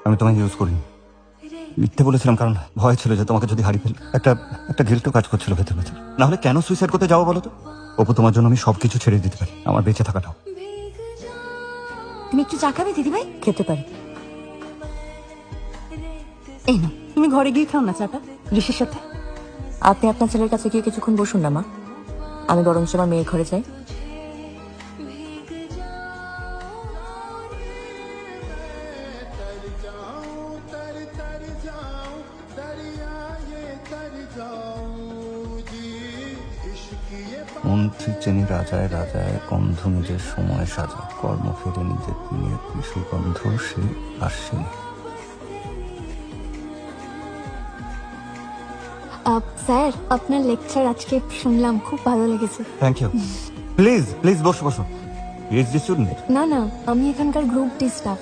আমি তোমায় ইউজ করিনি, মিথ্যে বলেছিলাম কারণ ভয় ছিল যে তোমাকে যদি হারিয়ে ফেলি একটা গিল্টও কাজ করছিল ভেতর ভেতর। না হলে কেন সুইসাইড করতে যাও বলো তো? অপু, তোমার জন্য আমি সবকিছু ছেড়ে দিতে পারি, আমার বেঁচে থাকাটাও। তুমি একটু চা খাবে দিদিভাই? খেতে পারি। এই না, তুমি ঘরে গিয়ে খাও না চাটা ঋষির সাথে। আপনি আপনার ছেলের কাছে গিয়ে কিছুক্ষণ বসুন না মা, আমি বরং আমার মেয়ের ঘরে যাই। মন্ত্রী চেনি রাজায় রাজায় গন্ধ নিজের সময় সাজায়, কর্ম ফেরে নিজের নিয়ে সুগন্ধ সে আসেনি। স্যার, আপনার লেকচার আজকে শুনলাম, খুব ভালো লেগেছে। Thank you. প্লিজ প্লিজ বসো বসো। PhD student? না না, আমি এখানকার গ্রুপ ডি স্টাফ।